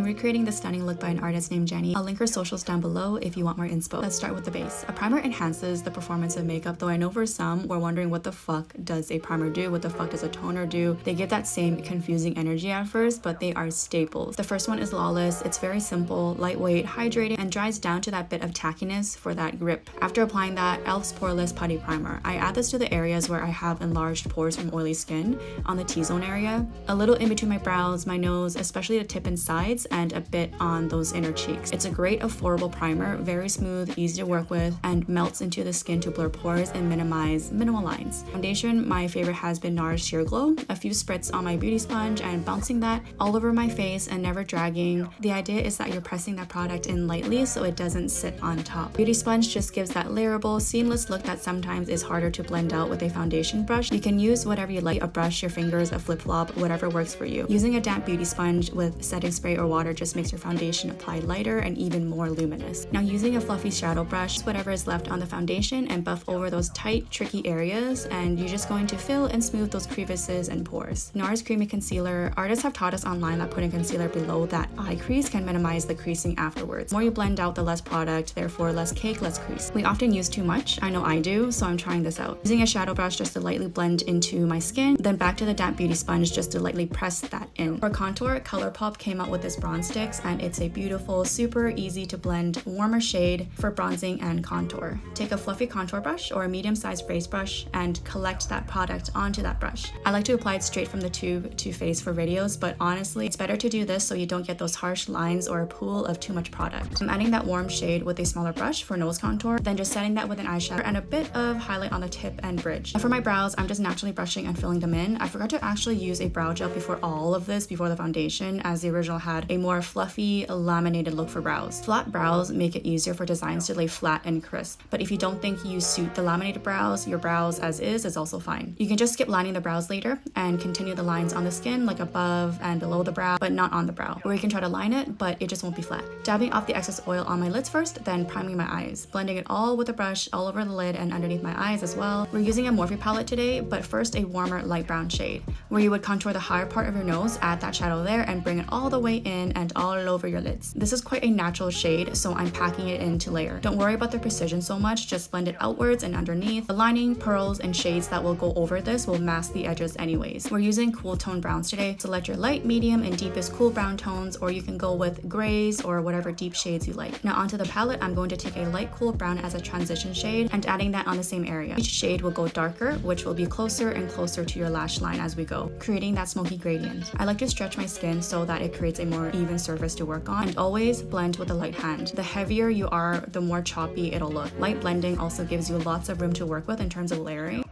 recreating this stunning look by an artist named Jenny. I'll link her socials down below if you want more inspo. Let's start with the base. A primer enhances the performance of makeup, though I know for some were wondering what the fuck does a primer do, what the fuck does a toner do. They give that same confusing energy at first, but they are staples. The first one is Lawless. It's very simple, lightweight, hydrating, and dries down to that bit of tackiness for that grip. After applying that, e.l.f.'s Poreless Putty Primer. I add this to the areas where I have enlarged pores from oily skin, on the T-zone area, a little in between my brows, my nose, especially the tip and sides, and a bit on those inner cheeks. It's a great affordable primer, very smooth, easy to work with, and melts into the skin to blur pores and minimize minimal lines. Foundation, my favorite has been NARS Sheer Glow. A few spritz on my beauty sponge and bouncing that all over my face and never dragging. The idea is that you're pressing that product in lightly so it doesn't sit on top. Beauty sponge just gives that layerable, seamless look that sometimes is harder to blend out with a foundation brush. You can use whatever you like, a brush, your fingers, a flip-flop, whatever works for you. Using a damp beauty sponge with setting spray or water just makes your foundation apply lighter and even more luminous. Now using a fluffy shadow brush, whatever is left on the foundation and buff over those tight, tricky areas, and you're just going to fill and smooth those crevices and pores. NARS Creamy Concealer. Artists have taught us online that putting concealer below that eye crease can minimize the creasing afterwards. The more you blend out, the less product, therefore less cake, less crease. We often use too much. I know I do, so I'm trying this out. Using a shadow brush just to lightly blend into my skin, then back to the damp beauty sponge just to lightly press that in. For contour, ColourPop came out with this bronze sticks, and it's a beautiful, super easy to blend, warmer shade for bronzing and contour. Take a fluffy contour brush or a medium-sized face brush and collect that product onto that brush. I like to apply it straight from the tube to face for videos, but honestly, it's better to do this so you don't get those harsh lines or a pool of too much product. I'm adding that warm shade with a smaller brush for nose contour, then just setting that with an eyeshadow and a bit of highlight on the tip and bridge. And for my brows, I'm just naturally brushing and filling them in. I forgot to actually use a brow gel before all of this, before the foundation, as the original had a more fluffy, laminated look for brows. Flat brows make it easier for designs to lay flat and crisp, but if you don't think you suit the laminated brows, your brows as is also fine. You can just skip lining the brows later and continue the lines on the skin, like above and below the brow, but not on the brow, or you can try to line it, but it just won't be flat. Dabbing off the excess oil on my lids first, then priming my eyes, blending it all with a brush all over the lid and underneath my eyes as well. We're using a Morphe palette today, but first a warmer light brown shade. Where you would contour the higher part of your nose, add that shadow there and bring it all the way in and all over your lids. This is quite a natural shade, so I'm packing it in to layer. Don't worry about the precision so much, just blend it outwards and underneath. The lining, pearls, and shades that will go over this will mask the edges anyways. We're using cool tone browns today. Select your light, medium, and deepest cool brown tones, or you can go with grays or whatever deep shades you like. Now onto the palette, I'm going to take a light cool brown as a transition shade and adding that on the same area. Each shade will go darker, which will be closer and closer to your lash line as we go, creating that smoky gradient. I like to stretch my skin so that it creates a more even surface to work on, and always blend with a light hand. The heavier you are, the more choppy it'll look. Light blending also gives you lots of room to work with in terms of layering.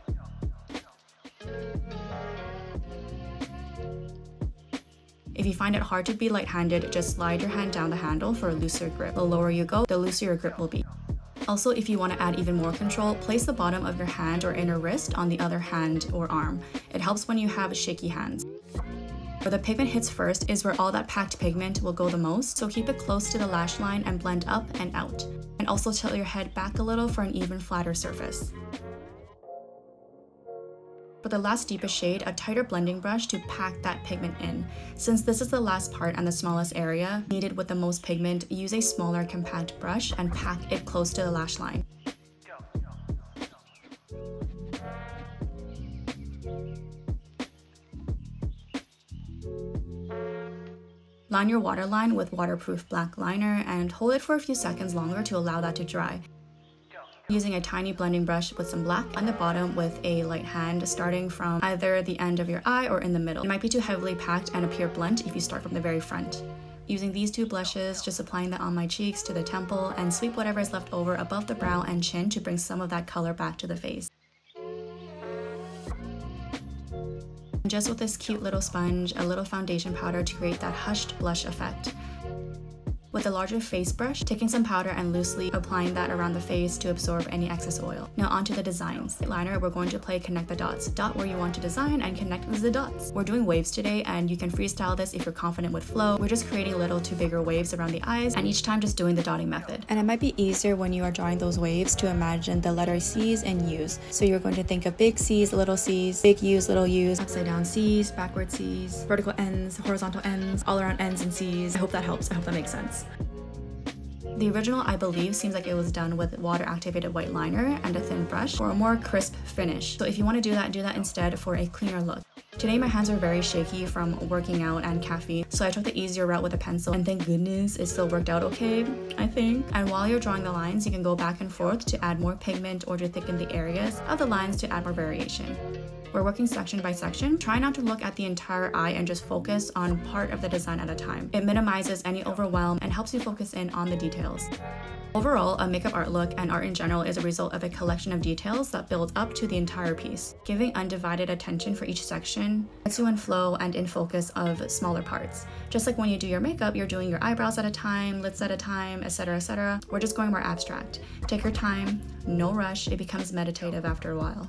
If you find it hard to be light-handed, just slide your hand down the handle for a looser grip. The lower you go, the looser your grip will be. Also, if you want to add even more control, place the bottom of your hand or inner wrist on the other hand or arm. It helps when you have shaky hands. Where the pigment hits first is where all that packed pigment will go the most, so keep it close to the lash line and blend up and out. And also tilt your head back a little for an even flatter surface. For the last deepest shade, a tighter blending brush to pack that pigment in. Since this is the last part and the smallest area needed with the most pigment, use a smaller compact brush and pack it close to the lash line. Line your waterline with waterproof black liner and hold it for a few seconds longer to allow that to dry. Using a tiny blending brush with some black on the bottom with a light hand, starting from either the end of your eye or in the middle. It might be too heavily packed and appear blunt if you start from the very front. Using these two blushes, just applying that on my cheeks to the temple and sweep whatever is left over above the brow and chin to bring some of that color back to the face. Just with this cute little sponge, a little foundation powder to create that hushed blush effect. With a larger face brush, taking some powder and loosely applying that around the face to absorb any excess oil. Now onto the designs. Liner, we're going to play connect the dots. Dot where you want to design and connect the dots. We're doing waves today, and you can freestyle this if you're confident with flow. We're just creating little to bigger waves around the eyes, and each time just doing the dotting method. And it might be easier when you are drawing those waves to imagine the letter C's and U's. So you're going to think of big C's, little C's, big U's, little U's, upside down C's, backward C's, vertical ends, horizontal ends, all around ends and C's. I hope that helps. I hope that makes sense. The original, I believe, seems like it was done with water-activated white liner and a thin brush for a more crisp finish. So if you want to do that instead for a cleaner look. Today my hands are very shaky from working out and caffeine, so I took the easier route with a pencil, and thank goodness it still worked out okay, I think. And while you're drawing the lines, you can go back and forth to add more pigment or to thicken the areas of the lines to add more variation. We're working section by section. Try not to look at the entire eye and just focus on part of the design at a time. It minimizes any overwhelm and helps you focus in on the details. Overall, a makeup art look and art in general is a result of a collection of details that build up to the entire piece. Giving undivided attention for each section gets you in flow and in focus of smaller parts. Just like when you do your makeup, you're doing your eyebrows at a time, lids at a time, etc., etc. We're just going more abstract. Take your time, no rush. It becomes meditative after a while.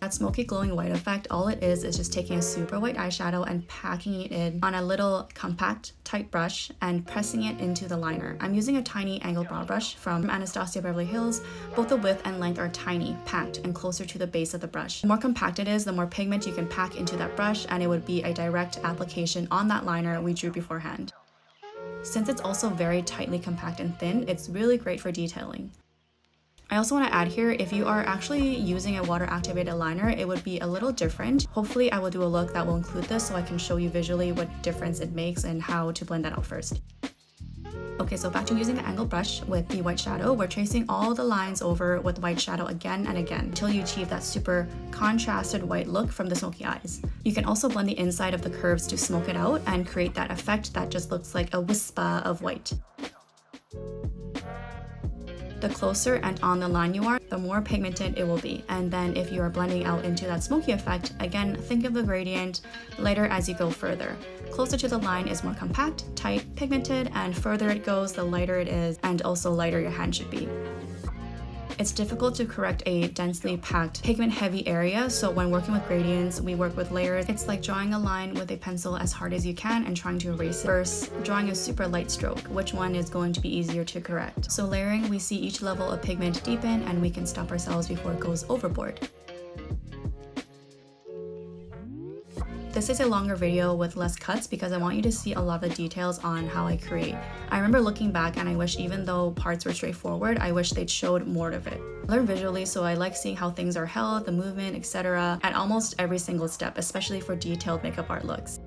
That smoky glowing white effect, all it is just taking a super white eyeshadow and packing it in on a little compact tight brush and pressing it into the liner. I'm using a tiny angled brow brush from Anastasia Beverly Hills. Both the width and length are tiny, packed, and closer to the base of the brush. The more compact it is, the more pigment you can pack into that brush, and it would be a direct application on that liner we drew beforehand. Since it's also very tightly compact and thin, it's really great for detailing. I also want to add here, if you are actually using a water-activated liner, it would be a little different. Hopefully I will do a look that will include this so I can show you visually what difference it makes and how to blend that out first. Okay, so back to using the angled brush with the white shadow. We're tracing all the lines over with white shadow again and again until you achieve that super contrasted white look from the smoky eyes. You can also blend the inside of the curves to smoke it out and create that effect that just looks like a wispa of white. The closer and on the line you are, the more pigmented it will be. And then if you are blending out into that smoky effect, again, think of the gradient lighter as you go further. Closer to the line is more compact, tight, pigmented, and further it goes, the lighter it is, and also lighter your hand should be. It's difficult to correct a densely packed, pigment-heavy area, so when working with gradients, we work with layers. It's like drawing a line with a pencil as hard as you can and trying to erase it versus drawing a super light stroke. Which one is going to be easier to correct? So layering, we see each level of pigment deepen, and we can stop ourselves before it goes overboard. This is a longer video with less cuts because I want you to see a lot of the details on how I create. I remember looking back and I wish, even though parts were straightforward, I wish they'd showed more of it. I learn visually, so I like seeing how things are held, the movement, etc. at almost every single step, especially for detailed makeup art looks.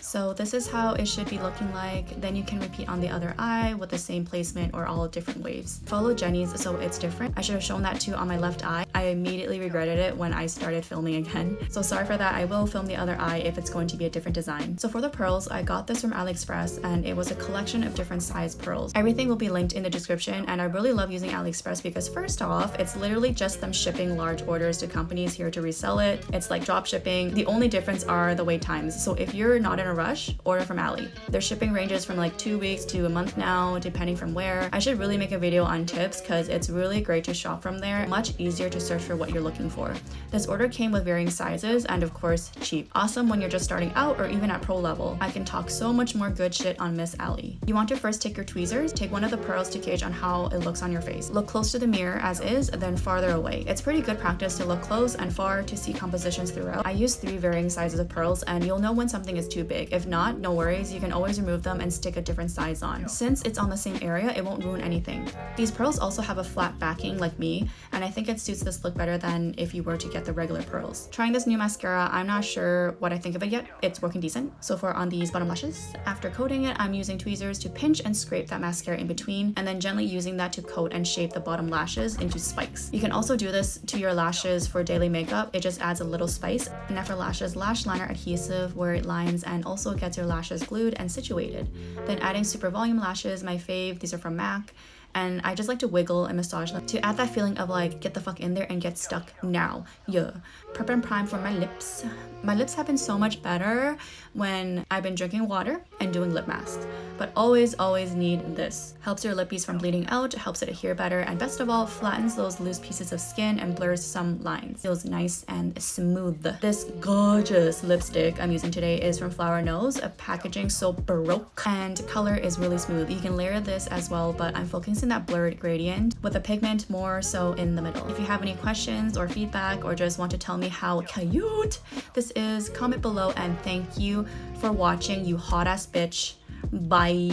So this is how it should be looking like. Then you can repeat on the other eye with the same placement or all different waves. Follow Jenny's so it's different. I should have shown that too on my left eye. I immediately regretted it when I started filming again. So sorry for that. I will film the other eye if it's going to be a different design. So for the pearls, I got this from AliExpress and it was a collection of different size pearls. Everything will be linked in the description, and I really love using AliExpress because first off, it's literally just them shipping large orders to companies here to resell it. It's like drop shipping. The only difference are the wait times. So if you're not in a rush, order from Ali. Their shipping ranges from like 2 weeks to a month now, depending from where. I should really make a video on tips because it's really great to shop from there. Much easier to search for what you're looking for. This order came with varying sizes and of course cheap. Awesome when you're just starting out or even at pro level. I can talk so much more good shit on Miss Ali. You want to first take your tweezers, take one of the pearls to gauge on how it looks on your face. Look close to the mirror as is, then farther away. It's pretty good practice to look close and far to see compositions throughout. I use 3 varying sizes of pearls and you'll know when something is too big. stick. If not, no worries, you can always remove them and stick a different size on. Since it's on the same area, it won't ruin anything. These pearls also have a flat backing like me, and I think it suits this look better than if you were to get the regular pearls. Trying this new mascara, I'm not sure what I think of it yet. It's working decent. So far on these bottom lashes, after coating it, I'm using tweezers to pinch and scrape that mascara in between, and then gently using that to coat and shape the bottom lashes into spikes. You can also do this to your lashes for daily makeup. It just adds a little spice. And then for lashes, lash liner adhesive where it lines and also gets your lashes glued and situated. Then adding super volume lashes, my fave. These are from MAC. And I just like to wiggle and massage them to add that feeling of like, get the fuck in there and get stuck now. Yeah. Prep and prime for my lips. My lips have been so much better when I've been drinking water and doing lip masks. But always need this. Helps your lippies from bleeding out, helps it adhere better, and best of all, flattens those loose pieces of skin and blurs some lines. Feels nice and smooth. This gorgeous lipstick I'm using today is from Flower Nose, a packaging so baroque, and color is really smooth. You can layer this as well, but I'm focusing that blurred gradient with the pigment more so in the middle. If you have any questions or feedback or just want to tell me how cute this is, comment below, and thank you for watching, you hot ass bitch. Bye.